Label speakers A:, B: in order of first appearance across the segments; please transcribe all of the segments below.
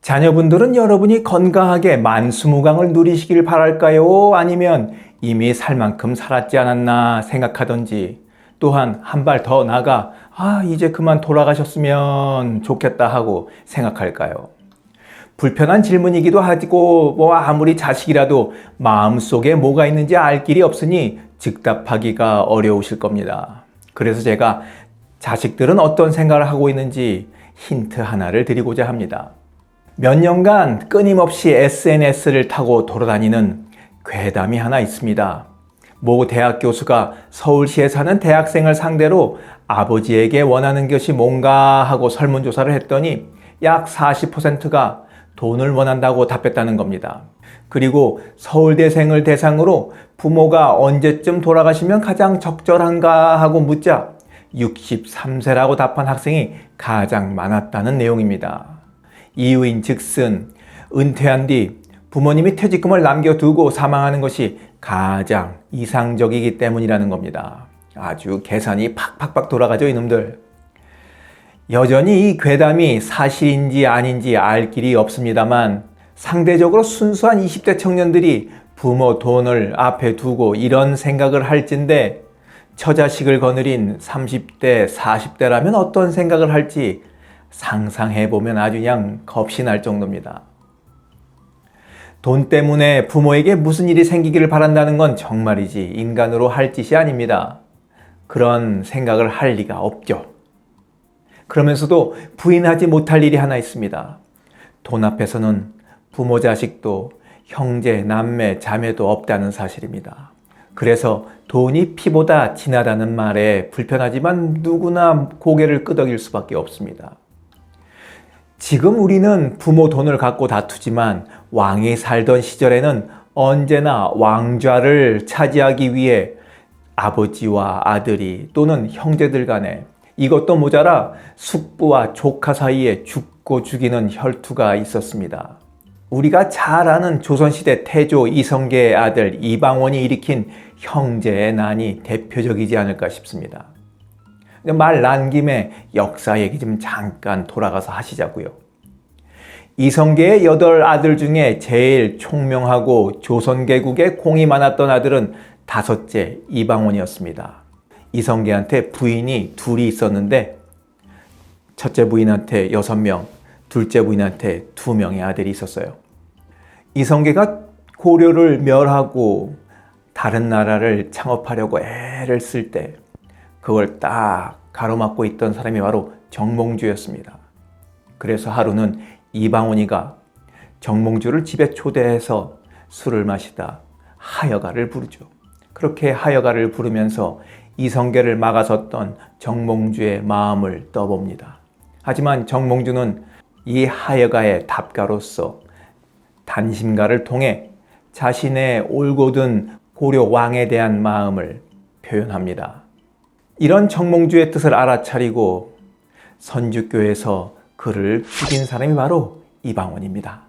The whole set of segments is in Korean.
A: 자녀분들은 여러분이 건강하게 만수무강을 누리시길 바랄까요? 아니면 이미 살 만큼 살았지 않았나 생각하던지, 또한 한 발 더 나가 이제 그만 돌아가셨으면 좋겠다 하고 생각할까요? 불편한 질문이기도 하고 아무리 자식이라도 마음속에 뭐가 있는지 알 길이 없으니 즉답하기가 어려우실 겁니다. 그래서 제가 자식들은 어떤 생각을 하고 있는지 힌트 하나를 드리고자 합니다. 몇 년간 끊임없이 SNS를 타고 돌아다니는 괴담이 하나 있습니다. 모 대학 교수가 서울시에 사는 대학생을 상대로 아버지에게 원하는 것이 뭔가 하고 설문조사를 했더니 약 40%가 돈을 원한다고 답했다는 겁니다. 그리고 서울대생을 대상으로 부모가 언제쯤 돌아가시면 가장 적절한가 하고 묻자 63세라고 답한 학생이 가장 많았다는 내용입니다. 이유인 즉슨 은퇴한 뒤 부모님이 퇴직금을 남겨두고 사망하는 것이 가장 이상적이기 때문이라는 겁니다. 아주 계산이 팍팍팍 돌아가죠, 이놈들. 여전히 이 괴담이 사실인지 아닌지 알 길이 없습니다만 상대적으로 순수한 20대 청년들이 부모 돈을 앞에 두고 이런 생각을 할진데 처자식을 거느린 30대, 40대라면 어떤 생각을 할지 상상해보면 아주 그냥 겁이 날 정도입니다. 돈 때문에 부모에게 무슨 일이 생기기를 바란다는 건 정말이지 인간으로 할 짓이 아닙니다. 그런 생각을 할 리가 없죠. 그러면서도 부인하지 못할 일이 하나 있습니다. 돈 앞에서는 부모 자식도 형제, 남매, 자매도 없다는 사실입니다. 그래서 돈이 피보다 진하다는 말에 불편하지만 누구나 고개를 끄덕일 수밖에 없습니다. 지금 우리는 부모 돈을 갖고 다투지만 왕이 살던 시절에는 언제나 왕좌를 차지하기 위해 아버지와 아들이 또는 형제들 간에 이것도 모자라 숙부와 조카 사이에 죽고 죽이는 혈투가 있었습니다. 우리가 잘 아는 조선시대 태조 이성계의 아들 이방원이 일으킨 형제의 난이 대표적이지 않을까 싶습니다. 말 난 김에 역사 얘기 좀 잠깐 돌아가서 하시자고요. 이성계의 8아들 중에 제일 총명하고 조선개국에 공이 많았던 아들은 5째 이방원이었습니다. 이성계한테 부인이 둘이 있었는데 첫째 부인한테 6명, 둘째 부인한테 2명의 아들이 있었어요. 이성계가 고려를 멸하고 다른 나라를 창업하려고 애를 쓸 때 그걸 딱 가로막고 있던 사람이 바로 정몽주였습니다. 그래서 하루는 이방원이가 정몽주를 집에 초대해서 술을 마시다 하여가를 부르죠. 그렇게 하여가를 부르면서 이성계를 막아섰던 정몽주의 마음을 떠봅니다. 하지만 정몽주는 이 하여가의 답가로서 단심가를 통해 자신의 올곧은 고려 왕에 대한 마음을 표현합니다. 이런 정몽주의 뜻을 알아차리고 선주교에서 그를 죽인 사람이 바로 이방원입니다.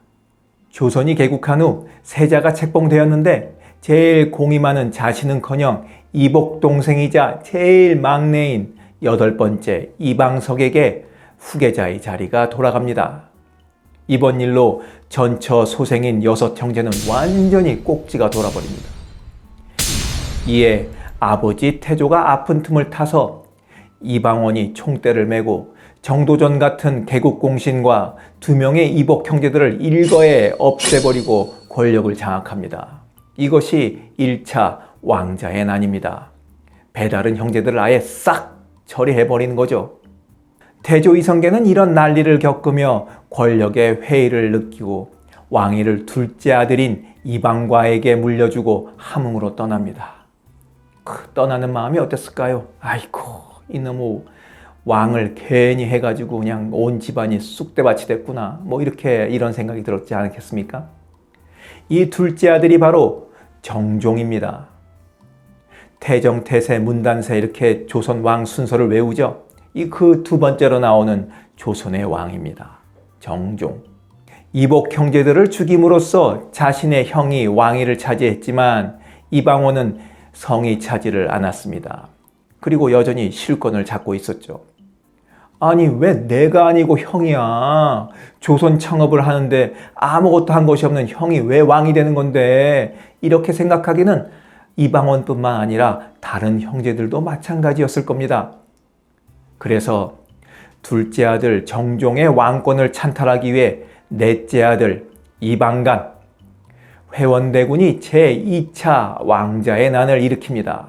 A: 조선이 개국한 후 세자가 책봉되었는데 제일 공이 많은 자신은커녕 이복 동생이자 제일 막내인 8번째 이방석에게 후계자의 자리가 돌아갑니다. 이번 일로 전처 소생인 6 형제는 완전히 꼭지가 돌아버립니다. 이에 아버지 태조가 아픈 틈을 타서 이방원이 총대를 메고 정도전 같은 개국공신과 2명의 이복 형제들을 일거에 없애버리고 권력을 장악합니다. 이것이 1차 왕자의 난입니다. 배다른 형제들을 아예 싹 처리해버리는 거죠. 태조 이성계는 이런 난리를 겪으며 권력의 회의를 느끼고 왕위를 둘째 아들인 이방과에게 물려주고 함흥으로 떠납니다. 떠나는 마음이 어땠을까요? 아이고, 이놈의 왕을 괜히 해가지고 그냥 온 집안이 쑥대밭이 됐구나. 이런 생각이 들었지 않겠습니까? 이 둘째 아들이 바로 정종입니다. 태정, 태세, 문단세 이렇게 조선 왕 순서를 외우죠. 그 2번째로 나오는 조선의 왕입니다. 정종. 이복 형제들을 죽임으로써 자신의 형이 왕위를 차지했지만 이방원은 성이 차지를 않았습니다. 그리고 여전히 실권을 잡고 있었죠. 아니, 왜 내가 아니고 형이야? 조선 창업을 하는데 아무것도 한 것이 없는 형이 왜 왕이 되는 건데? 이렇게 생각하기는 이방원뿐만 아니라 다른 형제들도 마찬가지였을 겁니다. 그래서 둘째 아들 정종의 왕권을 찬탈하기 위해 넷째 아들 이방간, 회원대군이 제2차 왕자의 난을 일으킵니다.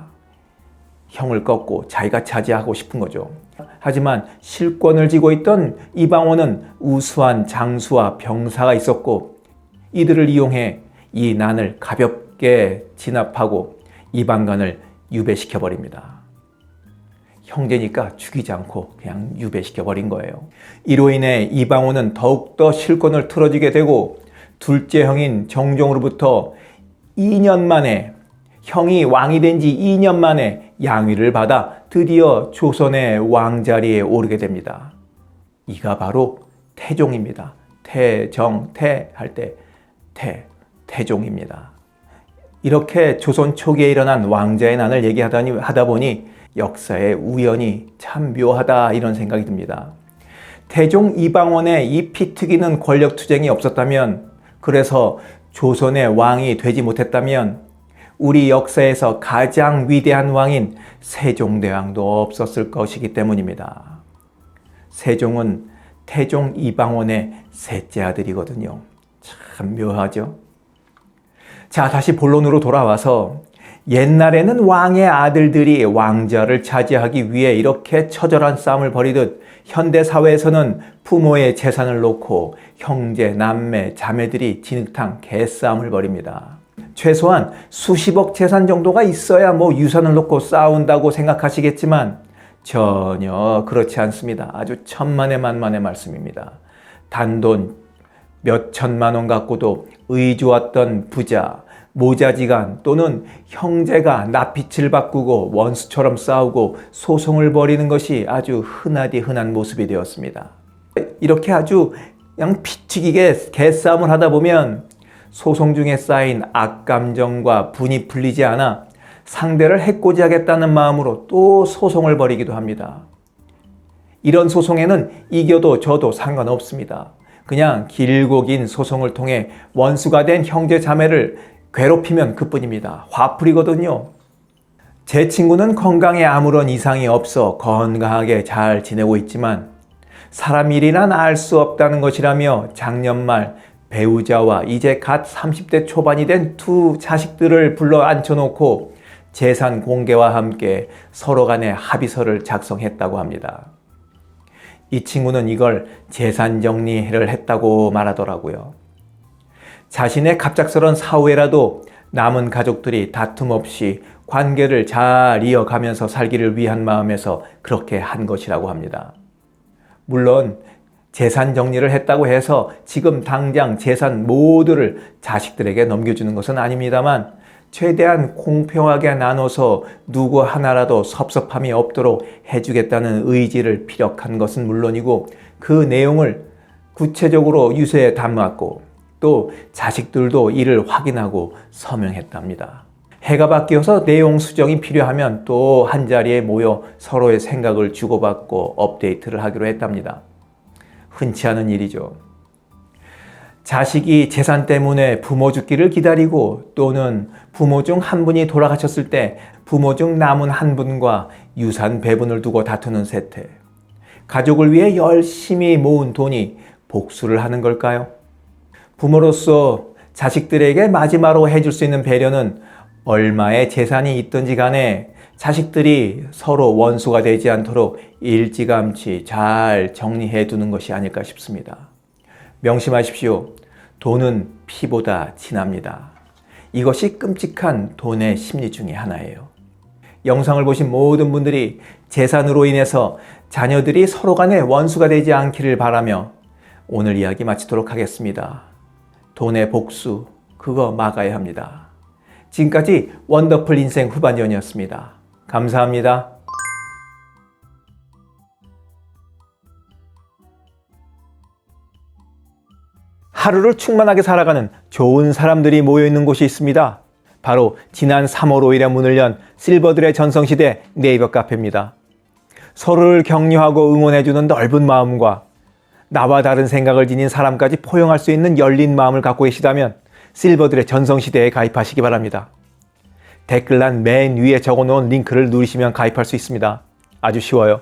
A: 형을 꺾고 자기가 차지하고 싶은 거죠. 하지만 실권을 쥐고 있던 이방원은 우수한 장수와 병사가 있었고 이들을 이용해 이 난을 가볍게 진압하고 이방간을 유배시켜버립니다. 형제니까 죽이지 않고 그냥 유배시켜버린 거예요. 이로 인해 이방원은 더욱더 실권을 틀어지게 되고 둘째 형인 정종으로부터 2년 만에, 형이 왕이 된 지 2년 만에 양위를 받아 드디어 조선의 왕자리에 오르게 됩니다. 이가 바로 태종입니다. 태정태 할 때 태종입니다. 이렇게 조선 초기에 일어난 왕자의 난을 얘기하다 보니 역사의 우연이 참 묘하다 이런 생각이 듭니다. 태종 이방원의 이 피 튀기는 권력 투쟁이 없었다면, 그래서 조선의 왕이 되지 못했다면 우리 역사에서 가장 위대한 왕인 세종대왕도 없었을 것이기 때문입니다. 세종은 태종 이방원의 셋째 아들이거든요. 참 묘하죠? 자, 다시 본론으로 돌아와서 옛날에는 왕의 아들들이 왕자를 차지하기 위해 이렇게 처절한 싸움을 벌이듯 현대사회에서는 부모의 재산을 놓고 형제, 남매, 자매들이 진흙탕 개싸움을 벌입니다. 최소한 수십억 재산 정도가 있어야 유산을 놓고 싸운다고 생각하시겠지만 전혀 그렇지 않습니다. 아주 천만의 만만의 말씀입니다. 단돈 몇 천만 원 갖고도 의좋았던 부자, 모자지간 또는 형제가 납빛을 바꾸고 원수처럼 싸우고 소송을 벌이는 것이 아주 흔하디 흔한 모습이 되었습니다. 이렇게 아주 그냥 피튀기게 개싸움을 하다 보면 소송 중에 쌓인 악감정과 분이 풀리지 않아 상대를 해코지하겠다는 마음으로 또 소송을 벌이기도 합니다. 이런 소송에는 이겨도 져도 상관없습니다. 그냥 길고 긴 소송을 통해 원수가 된 형제 자매를 괴롭히면 그뿐입니다. 화풀이거든요. 제 친구는 건강에 아무런 이상이 없어 건강하게 잘 지내고 있지만 사람 일이란 알 수 없다는 것이라며 작년 말 배우자와 이제 갓 30대 초반이 된 두 자식들을 불러 앉혀놓고 재산 공개와 함께 서로 간에 합의서를 작성했다고 합니다. 이 친구는 이걸 재산 정리를 했다고 말하더라고요. 자신의 갑작스런 사후에라도 남은 가족들이 다툼 없이 관계를 잘 이어가면서 살기를 위한 마음에서 그렇게 한 것이라고 합니다. 물론 재산 정리를 했다고 해서 지금 당장 재산 모두를 자식들에게 넘겨주는 것은 아닙니다만 최대한 공평하게 나눠서 누구 하나라도 섭섭함이 없도록 해주겠다는 의지를 피력한 것은 물론이고 그 내용을 구체적으로 유서에 담았고 또 자식들도 이를 확인하고 서명했답니다. 해가 바뀌어서 내용 수정이 필요하면 또 한자리에 모여 서로의 생각을 주고받고 업데이트를 하기로 했답니다. 흔치 않은 일이죠. 자식이 재산 때문에 부모 죽기를 기다리고 또는 부모 중 한 분이 돌아가셨을 때 부모 중 남은 한 분과 유산 배분을 두고 다투는 세태. 가족을 위해 열심히 모은 돈이 복수를 하는 걸까요? 부모로서 자식들에게 마지막으로 해줄 수 있는 배려는 얼마의 재산이 있든지 간에 자식들이 서로 원수가 되지 않도록 일찌감치 잘 정리해 두는 것이 아닐까 싶습니다. 명심하십시오. 돈은 피보다 진합니다. 이것이 끔찍한 돈의 심리 중에 하나예요. 영상을 보신 모든 분들이 재산으로 인해서 자녀들이 서로 간에 원수가 되지 않기를 바라며 오늘 이야기 마치도록 하겠습니다. 돈의 복수, 그거 막아야 합니다. 지금까지 원더풀 인생 후반전이었습니다. 감사합니다. 하루를 충만하게 살아가는 좋은 사람들이 모여있는 곳이 있습니다. 바로 지난 3월 5일에 문을 연 실버들의 전성시대 네이버 카페입니다. 서로를 격려하고 응원해주는 넓은 마음과 나와 다른 생각을 지닌 사람까지 포용할 수 있는 열린 마음을 갖고 계시다면 실버들의 전성시대에 가입하시기 바랍니다. 댓글란 맨 위에 적어놓은 링크를 누르시면 가입할 수 있습니다. 아주 쉬워요.